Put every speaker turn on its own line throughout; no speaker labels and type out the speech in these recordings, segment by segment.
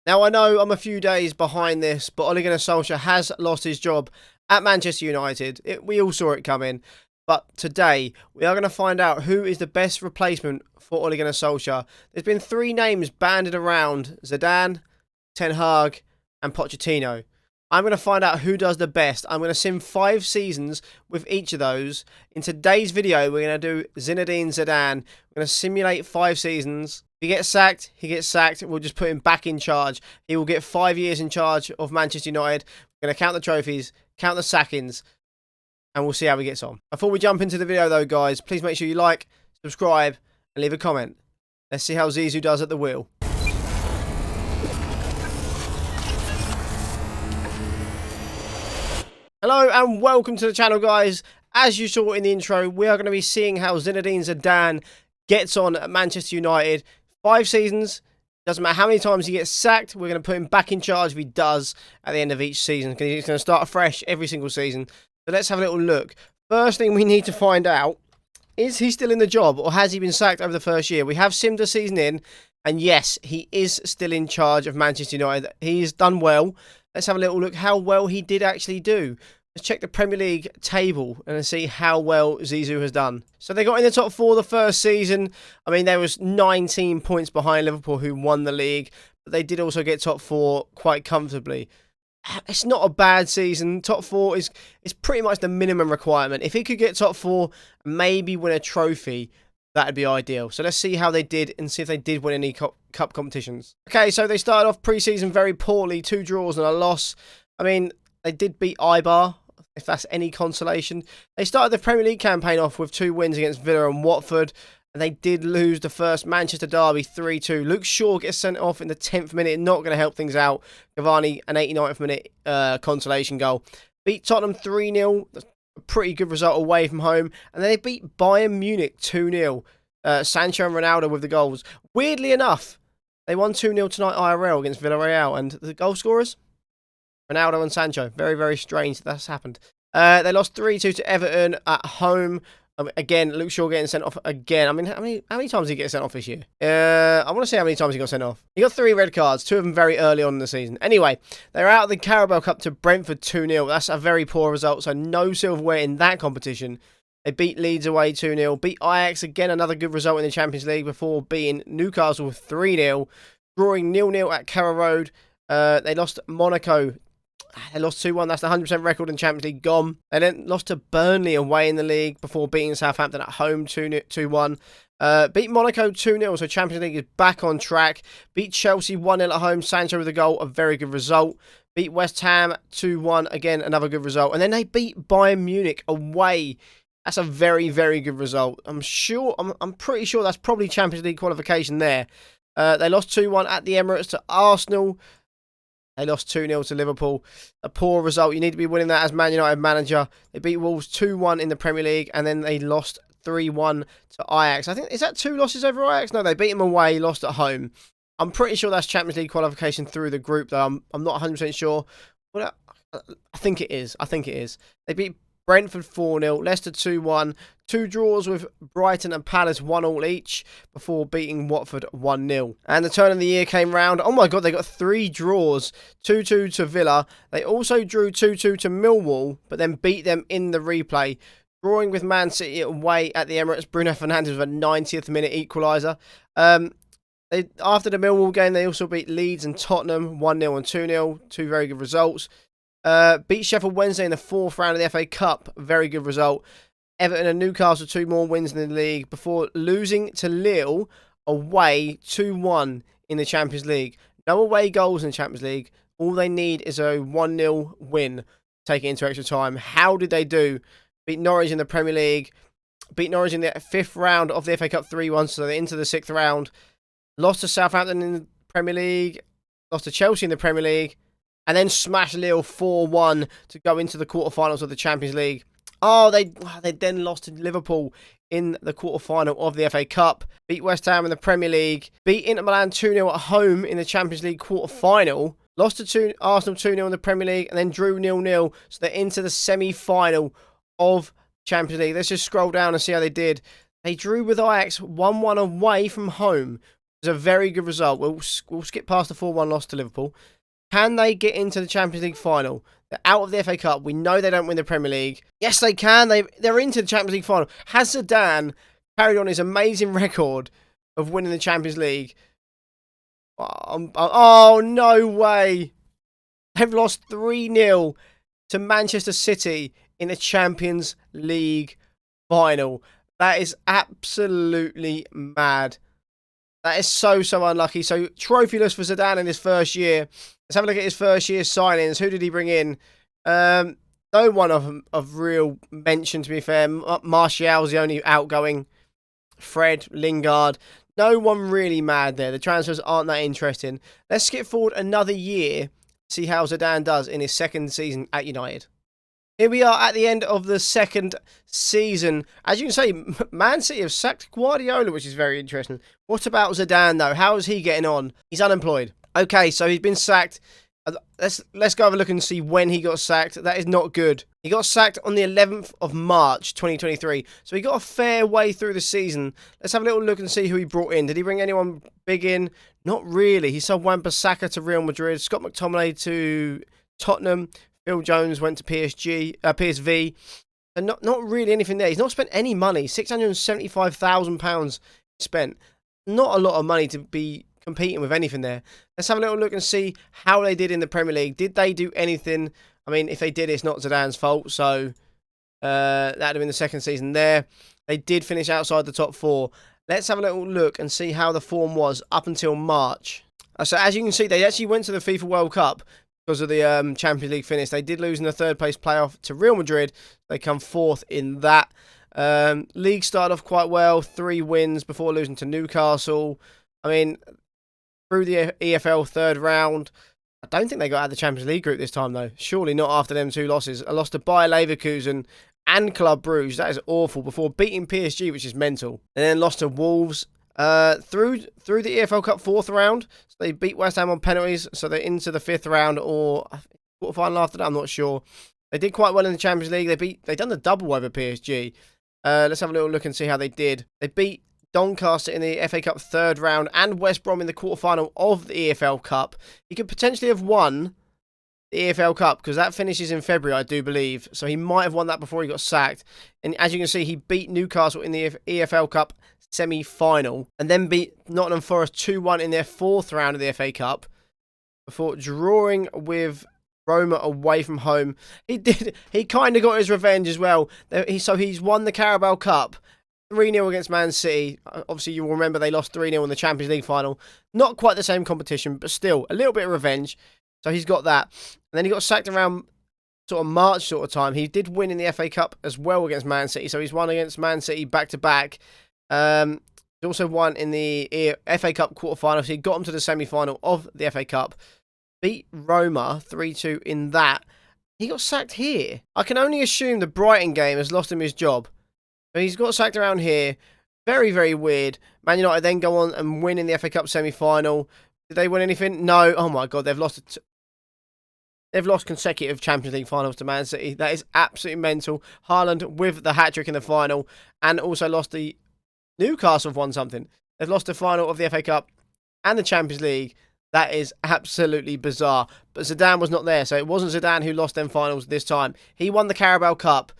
Now, I know I'm a few days behind this, but Ole Gunnar Solskjaer has lost his job at Manchester United. We all saw it coming. But today, we are going to find out who is the best replacement for Ole Gunnar Solskjaer. There's been three names banded around: Zidane, Ten Hag, and Pochettino. I'm going to find out who does the best. I'm going to sim 5 seasons with each of those. In today's video, we're going to do Zinedine Zidane. We're going to simulate 5 seasons. If he gets sacked, he gets sacked. We'll just put him back in charge. He will get 5 years in charge of Manchester United. We're going to count the trophies, count the sackings, and we'll see how he gets on. Before we jump into the video though, guys, please make sure you like, subscribe, and leave a comment. Let's see how Zizou does at the wheel. Hello and welcome to the channel, guys. As you saw in the intro, we are going to be seeing how Zinedine Zidane gets on at Manchester United. 5 seasons. Doesn't matter how many times he gets sacked, we're going to put him back in charge if he does at the end of each season. Because he's going to start afresh every single season. So let's have a little look. First thing we need to find out, is he still in the job or has he been sacked over the first year? We have simmed a season in, and yes, he is still in charge of Manchester United. He's done well. Let's have a little look how well he did actually do. Let's check the Premier League table and see how well Zizou has done. So they got in the top 4 the first season. I mean, there was 19 points behind Liverpool, who won the league, but they did also get top 4 quite comfortably. It's not a bad season. Top 4 is pretty much the minimum requirement. If he could get top 4, maybe win a trophy, that'd be ideal. So let's see how they did and see if they did win any cup competitions. Okay, so they started off pre-season very poorly. 2 draws and a loss. I mean, they did beat Eibar, if that's any consolation. They started the Premier League campaign off with 2 wins against Villa and Watford. And they did lose the first Manchester derby 3-2. Luke Shaw gets sent off in the 10th minute. Not going to help things out. Cavani, an 89th minute consolation goal. Beat Tottenham 3-0. A pretty good result away from home. And then they beat Bayern Munich 2-0. Sancho and Ronaldo with the goals. Weirdly enough, they won 2-0 tonight IRL against Villarreal. And the goal scorers? Ronaldo and Sancho. Very, very strange that's happened. They lost 3-2 to Everton at home. Again, Luke Shaw getting sent off again. I mean, how many times did he get sent off this year? I want to see how many times he got sent off. He got 3 red cards, 2 of them very early on in the season. Anyway, they're out of the Carabao Cup to Brentford 2-0. That's a very poor result, so no silverware in that competition. They beat Leeds away 2-0. Beat Ajax, again, another good result in the Champions League before beating Newcastle 3-0. Drawing 0-0 at Carrow Road. They lost Monaco. They lost 2-1. That's the 100% record in Champions League gone. They then lost to Burnley away in the league before beating Southampton at home 2-1. Beat Monaco 2-0, so Champions League is back on track. Beat Chelsea 1-0 at home. Sancho with a goal, a very good result. Beat West Ham 2-1, again, another good result. And then they beat Bayern Munich away. That's a very, very good result. I'm pretty sure that's probably Champions League qualification there. They lost 2-1 at the Emirates to Arsenal. They lost 2-0 to Liverpool. A poor result. You need to be winning that as Man United manager. They beat Wolves 2-1 in the Premier League, and then they lost 3-1 to Ajax. I think, is that 2 losses over Ajax? No, they beat them away, lost at home. I'm pretty sure that's Champions League qualification through the group, though. I'm not 100% sure. But I think it is. They beat Brentford 4-0, Leicester 2-1, 2 draws with Brighton and Palace 1-1 each before beating Watford 1-0. And the turn of the year came round. Oh my God, they got 3 draws, 2-2 to Villa. They also drew 2-2 to Millwall, but then beat them in the replay. Drawing with Man City away at the Emirates, Bruno Fernandes with a 90th minute equaliser. After the Millwall game, they also beat Leeds and Tottenham 1-0 and 2-0, 2 very good results. Beat Sheffield Wednesday in the 4th round of the FA Cup. Very good result. Everton and Newcastle 2 more wins in the league before losing to Lille away 2-1 in the Champions League. No away goals in the Champions League. All they need is a 1-0 win. Take it into extra time. How did they do? Beat Norwich in the Premier League. Beat Norwich in the 5th round of the FA Cup 3-1. So they're into the 6th round. Lost to Southampton in the Premier League. Lost to Chelsea in the Premier League. And then smashed Lille 4-1 to go into the quarterfinals of the Champions League. Oh, they then lost to Liverpool in the quarterfinal of the FA Cup. Beat West Ham in the Premier League. Beat Inter Milan 2-0 at home in the Champions League quarterfinal. Lost to Arsenal 2-0 in the Premier League and then drew 0-0. So they're into the semi-final of Champions League. Let's just scroll down and see how they did. They drew with Ajax 1-1 away from home. was a very good result. We'll skip past the 4-1 loss to Liverpool. Can they get into the Champions League final? They're out of the FA Cup. We know they don't win the Premier League. Yes, they can. They're into the Champions League final. Has Zidane carried on his amazing record of winning the Champions League? Oh, no way. They've lost 3-0 to Manchester City in the Champions League final. That is absolutely mad. That is so unlucky. So, trophyless for Zidane in his first year. Let's have a look at his first year signings. Who did he bring in? No one of real mention, to be fair. Martial's the only outgoing. Fred, Lingard. No one really mad there. The transfers aren't that interesting. Let's skip forward another year. See how Zidane does in his second season at United. Here we are at the end of the second season. As you can see, Man City have sacked Guardiola, which is very interesting. What about Zidane, though? How is he getting on? He's unemployed. Okay, so he's been sacked. Let's go have a look and see when he got sacked. That is not good. He got sacked on the 11th of March, 2023. So he got a fair way through the season. Let's have a little look and see who he brought in. Did he bring anyone big in? Not really. He sold Wan-Bissaka to Real Madrid. Scott McTominay to Tottenham. Phil Jones went to PSV. And not really anything there. He's not spent any money. £675,000 spent. Not a lot of money to be competing with anything there. Let's have a little look and see how they did in the Premier League. Did they do anything? I mean, if they did, it's not Zidane's fault. So that would have been the second season there. They did finish outside the top 4. Let's have a little look and see how the form was up until March. So as you can see, they actually went to the FIFA World Cup because of the Champions League finish. They did lose in the third place playoff to Real Madrid. They come 4th in that. League started off quite well. 3 wins before losing to Newcastle. I mean, through the EFL third round. I don't think they got out of the Champions League group this time, though. Surely not after them 2 losses. A loss to Bayer Leverkusen and Club Brugge. That is awful. Before beating PSG, which is mental. And then lost to Wolves. Through the EFL Cup 4th round. So they beat West Ham on penalties. So they're into the 5th round or quarterfinal after that. I'm not sure. They did quite well in the Champions League. They done the double over PSG. Let's have a little look and see how they did. They beat Doncaster in the FA Cup 3rd round and West Brom in the quarterfinal of the EFL Cup. He could potentially have won the EFL Cup because that finishes in February, I do believe. So he might have won that before he got sacked. And as you can see, he beat Newcastle in the EFL Cup semi-final and then beat Nottingham Forest 2-1 in their 4th round of the FA Cup before drawing with Roma away from home. He kind of got his revenge as well. So he's won the Carabao Cup 3-0 against Man City. Obviously, you will remember they lost 3-0 in the Champions League final. Not quite the same competition, but still a little bit of revenge. So he's got that. And then he got sacked around sort of March sort of time. He did win in the FA Cup as well against Man City. So he's won against Man City back-to-back. He also won in the FA Cup quarterfinal. So he got him to the semi-final of the FA Cup. Beat Roma 3-2 in that. He got sacked here. I can only assume the Brighton game has lost him his job. But he's got sacked around here. Very, very weird. Man United then go on and win in the FA Cup semi-final. Did they win anything? No. Oh my God, they've lost consecutive Champions League finals to Man City. That is absolutely mental. Haaland with the hat-trick in the final. And also lost the... Newcastle have won something. They've lost the final of the FA Cup and the Champions League. That is absolutely bizarre. But Zidane was not there. So it wasn't Zidane who lost them finals this time. He won the Carabao Cup.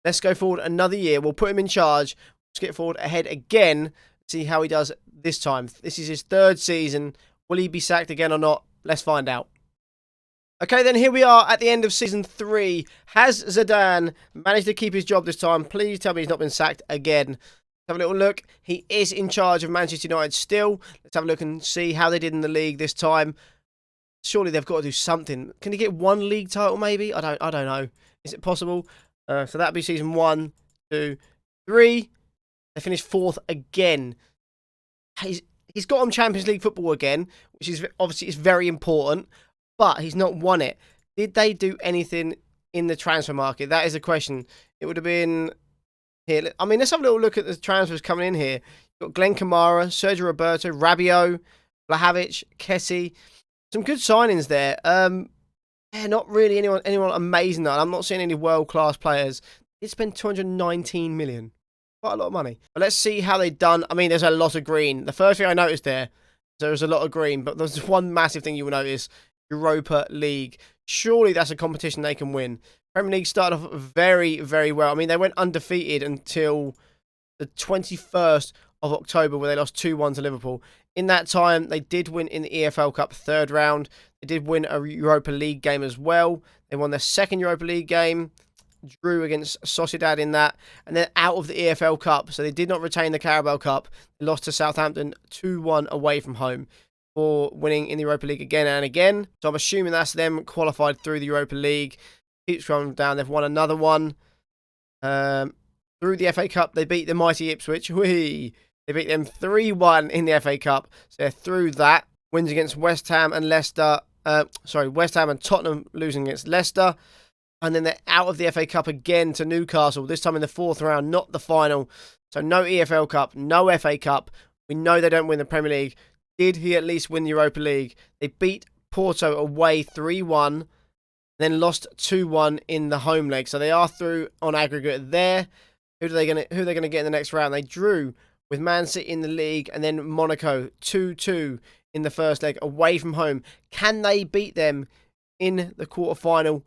Let's go forward another year. We'll put him in charge. Skip forward ahead again. See how he does this time. This is his 3rd season. Will he be sacked again or not? Let's find out. Okay, then here we are at the end of season 3. Has Zidane managed to keep his job this time? Please tell me he's not been sacked again. Let's have a little look. He is in charge of Manchester United still. Let's have a look and see how they did in the league this time. Surely they've got to do something. Can he get 1 league title maybe? I don't know. Is it possible? So that'd be season 1, 2, 3. They finished 4th again. He's got him Champions League football again, which is obviously is very important, but he's not won it. Did they do anything in the transfer market? That is the question. It would have been here. I mean, let's have a little look at the transfers coming in here. You've got Glenn Kamara, Sergio Roberto, Rabiot, Vlahovic, Kessie. Some good signings there. Yeah, not really anyone amazing though. I'm not seeing any world-class players. They spent 219 million. Quite a lot of money. But let's see how they've done. I mean, there's a lot of green. The first thing I noticed there, So there's a lot of green, but there's one massive thing you will notice: Europa League. Surely that's a competition they can win. Premier League started off very, very well. I mean, they went undefeated until the 21st of October, where they lost 2-1 to Liverpool. In that time, they did win in the EFL Cup third round. They did win a Europa League game as well. They won their second Europa League game, drew against Sociedad in that, and then out of the EFL Cup. So they did not retain the Carabao Cup. They lost to Southampton 2-1 away from home for winning in the Europa League again and again. So I'm assuming that's them qualified through the Europa League. Keeps going down. They've won another one. Through the FA Cup, they beat the mighty Ipswich. Whee! They beat them 3-1 in the FA Cup. So they're through that. Wins against West Ham and Leicester. West Ham and Tottenham losing against Leicester. And then they're out of the FA Cup again to Newcastle, this time in the fourth round, not the final. So no EFL Cup, no FA Cup. We know they don't win the Premier League. Did he at least win the Europa League? They beat Porto away 3-1, then lost 2-1 in the home leg. So they are through on aggregate there. Who are they going to get in the next round? They drew with Man City in the league and then Monaco 2-2 in the first leg away from home. Can they beat them in the quarterfinal?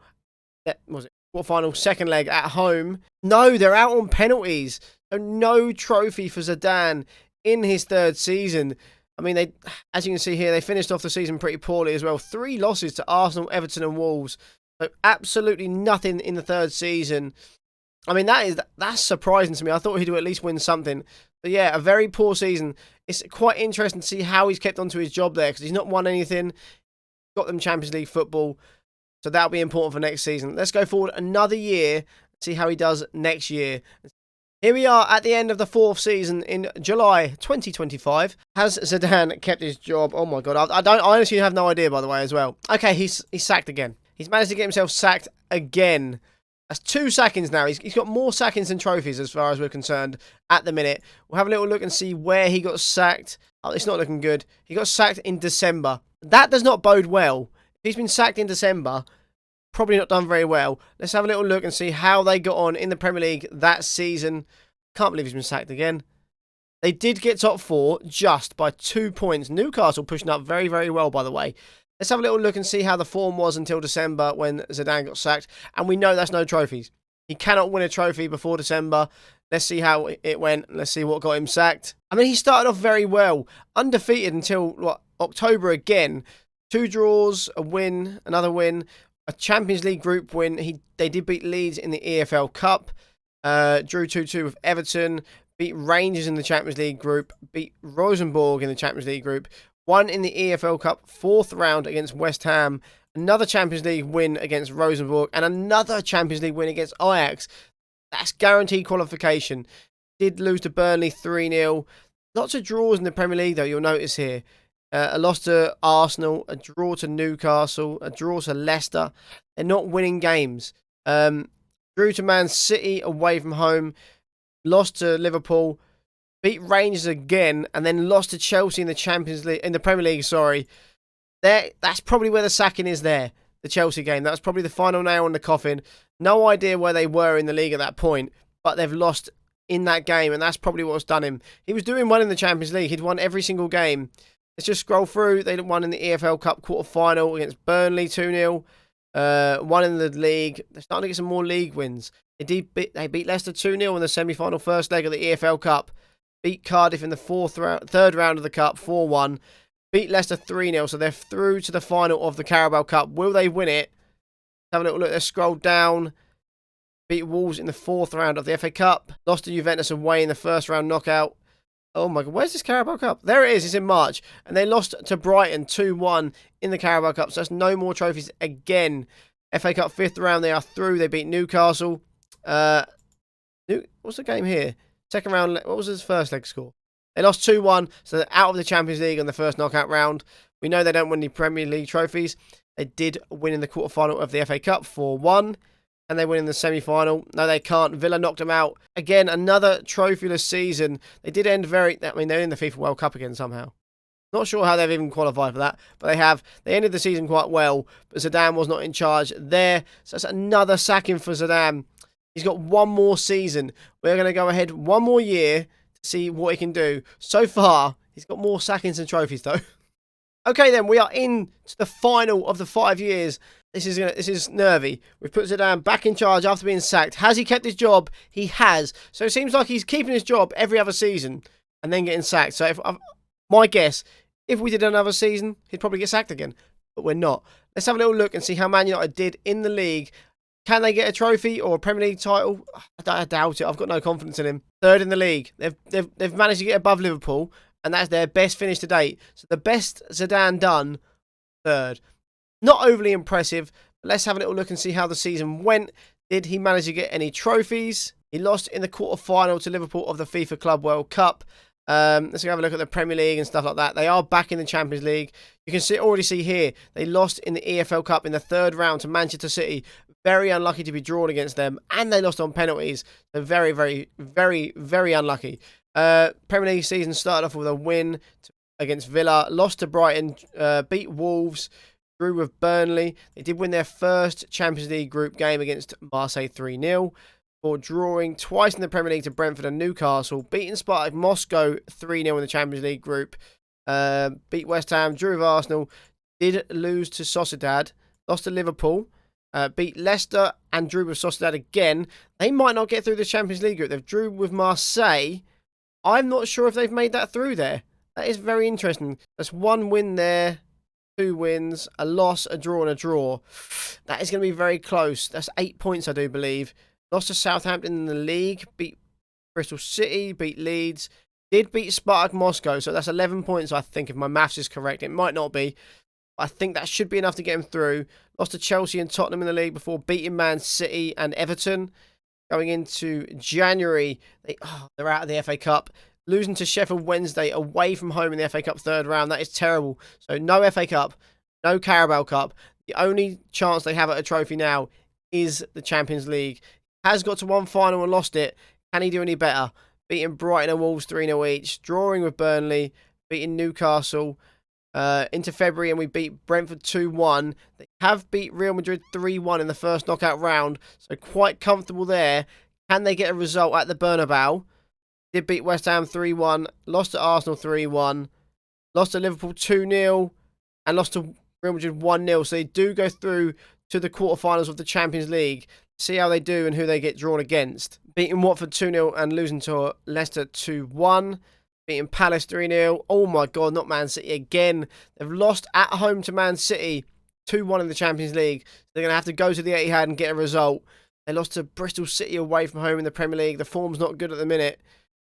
Quarterfinal second leg at home? No, they're out on penalties. So no trophy for Zidane in his third season. I mean, they, as you can see here, they finished off the season pretty poorly as well. 3 losses to Arsenal, Everton and Wolves. So absolutely nothing in the third season. I mean, that's surprising to me. I thought he'd at least win something. But yeah, a very poor season. It's quite interesting to see how he's kept onto his job there, because he's not won anything. Got them Champions League football. So that'll be important for next season. Let's go forward another year, see how he does next year. Here we are at the end of the 4th season in July 2025. Has Zidane kept his job? Oh my God. I honestly have no idea, by the way, as well. Okay, he's sacked again. He's managed to get himself sacked again. That's 2 sackings now. He's got more sackings than trophies as far as we're concerned at the minute. We'll have a little look and see where he got sacked. Oh, it's not looking good. He got sacked in December. That does not bode well. If he's been sacked in December, probably not done very well. Let's have a little look and see how they got on in the Premier League that season. Can't believe he's been sacked again. They did get top 4 just by 2 points. Newcastle pushing up very, very well, by the way. Let's have a little look and see how the form was until December when Zidane got sacked. And we know that's no trophies. He cannot win a trophy before December. Let's see how it went. Let's see what got him sacked. I mean, he started off very well. Undefeated until October again. 2 draws, a win, another win, a Champions League group win. They did beat Leeds in the EFL Cup. Drew 2-2 with Everton. Beat Rangers in the Champions League group. Beat Rosenborg in the Champions League group. Won in the EFL Cup 4th round against West Ham. Another Champions League win against Rosenborg. And another Champions League win against Ajax. That's guaranteed qualification. Did lose to Burnley 3-0. Lots of draws in the Premier League, though, you'll notice here. A loss to Arsenal, a draw to Newcastle, a draw to Leicester. They're not winning games. Drew to Man City away from home. Lost to Liverpool. Beat Rangers again, and then lost to Chelsea in the Champions League, in the Premier League. Sorry, that's probably where the sacking is. There, the Chelsea game. That's probably the final nail in the coffin. No idea where they were in the league at that point, but they've lost in that game, and that's probably what's done him. He was doing well in the Champions League. He'd won every single game. Let's just scroll through. They won in the EFL Cup quarter-final against Burnley 2-0. Won in the league. They're starting to get some more league wins. They beat Leicester 2-0 in the semi-final first leg of the EFL Cup. Beat Cardiff in the third round of the Cup 4-1. Beat Leicester 3-0, so they're through to the final of the Carabao Cup. Will they win it? Have a little look. Let's scroll down. Beat Wolves in the 4th round of the FA Cup. Lost to Juventus away in the first round knockout. Oh my God, where's this Carabao Cup? There it is, it's in March. And they lost to Brighton 2-1 in the Carabao Cup. So that's no more trophies again. FA Cup 5th round, they are through. They beat Newcastle. What's the game here? Second round, what was his first leg score? They lost 2-1, so they're out of the Champions League on the first knockout round. We know they don't win any Premier League trophies. They did win in the quarterfinal of the FA Cup 4-1. And they win in the semi-final. No, they can't. Villa knocked them out. Again, another trophyless season. They did end they're in the FIFA World Cup again somehow. Not sure how they've even qualified for that, but they have. They ended the season quite well, but Zidane was not in charge there. So that's another sacking for Zidane. He's got one more season. We're going to go ahead one more year to see what he can do. So far, he's got more sackings than trophies, though. Okay, then we are in to the final of the 5 years. This is nervy. We've put Zidane back in charge after being sacked. Has he kept his job? He has. So it seems like he's keeping his job every other season and then getting sacked. So my guess, if we did another season, he'd probably get sacked again. But we're not. Let's have a little look and see how Man United did in the league. Can they get a trophy or a Premier League title? I doubt it. I've got no confidence in him. Third in the league. They've managed to get above Liverpool, and that's their best finish to date. So the best Zidane done, third. Not overly impressive, but let's have a little look and see how the season went. Did he manage to get any trophies? He lost in the quarter-final to Liverpool of the FIFA Club World Cup. Let's have a look at the Premier League and stuff like that. They are back in the Champions League. You can already see here, they lost in the EFL Cup in the third round to Manchester City. Very unlucky to be drawn against them, and they lost on penalties. So very, very, very, very unlucky. Premier League season started off with a win against Villa, lost to Brighton, beat Wolves, drew with Burnley. They did win their first Champions League group game against Marseille 3-0. For drawing twice in the Premier League to Brentford and Newcastle, beating Spartak Moscow 3-0 in the Champions League group, beat West Ham, drew with Arsenal, did lose to Sociedad, lost to Liverpool, beat Leicester and drew with Sociedad again. They might not get through the Champions League group. They've drew with Marseille. I'm not sure if they've made that through there. That is very interesting. That's one win there, 2 wins, a loss, a draw and a draw. That is going to be very close. That's 8 points, I do believe. Lost to Southampton in the league, beat Bristol City, beat Leeds, did beat Spartak Moscow, so that's 11 points, I think, if my maths is correct. It might not be. I think that should be enough to get him through. Lost to Chelsea and Tottenham in the league before beating Man City and Everton. Going into January, they're out of the FA Cup. Losing to Sheffield Wednesday away from home in the FA Cup third round. That is terrible. So no FA Cup, no Carabao Cup. The only chance they have at a trophy now is the Champions League. Has got to one final and lost it. Can he do any better? Beating Brighton and Wolves 3-0 each. Drawing with Burnley. Beating Newcastle into February, and we beat Brentford 2-1. They have beat Real Madrid 3-1 in the first knockout round. So quite comfortable there. Can they get a result at the Bernabeu? Did beat West Ham 3-1. Lost to Arsenal 3-1. Lost to Liverpool 2-0. And lost to Real Madrid 1-0. So they do go through to the quarterfinals of the Champions League. See how they do and who they get drawn against. Beating Watford 2-0 and losing to Leicester 2-1. Beating Palace 3-0. Oh my God, not Man City again. They've lost at home to Man City 2-1 in the Champions League. They're going to have to go to the Etihad and get a result. They lost to Bristol City away from home in the Premier League. The form's not good at the minute.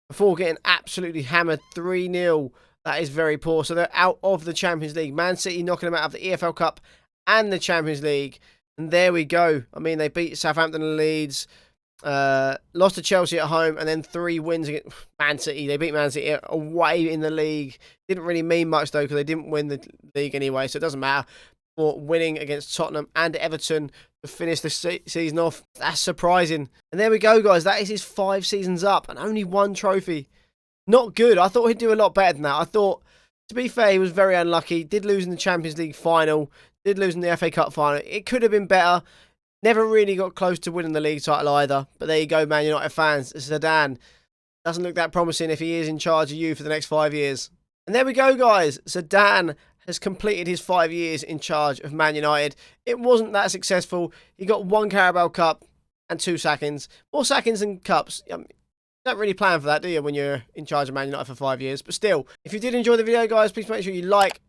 Before getting absolutely hammered 3-0. That is very poor. So they're out of the Champions League. Man City knocking them out of the EFL Cup and the Champions League. And there we go. I mean, they beat Southampton and Leeds, lost to Chelsea at home, and then 3 wins against Man City. They beat Man City away in the league. Didn't really mean much, though, because they didn't win the league anyway, so it doesn't matter. For winning against Tottenham and Everton to finish the season off. That's surprising. And there we go, guys. That is his 5 seasons up and only 1 trophy. Not good. I thought he'd do a lot better than that. I thought, to be fair, he was very unlucky. Did lose in the Champions League final. Did lose in the FA Cup final. It could have been better. Never really got close to winning the league title either. But there you go, Man United fans. Zidane doesn't look that promising if he is in charge of you for the next 5 years. And there we go, guys. Zidane has completed his 5 years in charge of Man United. It wasn't that successful. He got 1 Carabao Cup and 2 sackings. More sackings than cups. You don't really plan for that, do you, when you're in charge of Man United for 5 years? But still, if you did enjoy the video, guys, please make sure you like,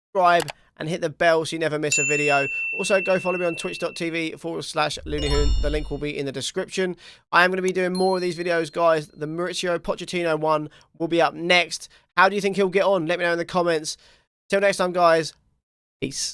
subscribe, and hit the bell so you never miss a video. Also, go follow me on twitch.tv/LooneyHoon. The link will be in the description. I am going to be doing more of these videos, guys. The Mauricio Pochettino one will be up next. How do you think he'll get on? Let me know in the comments. Till next time, guys. Peace.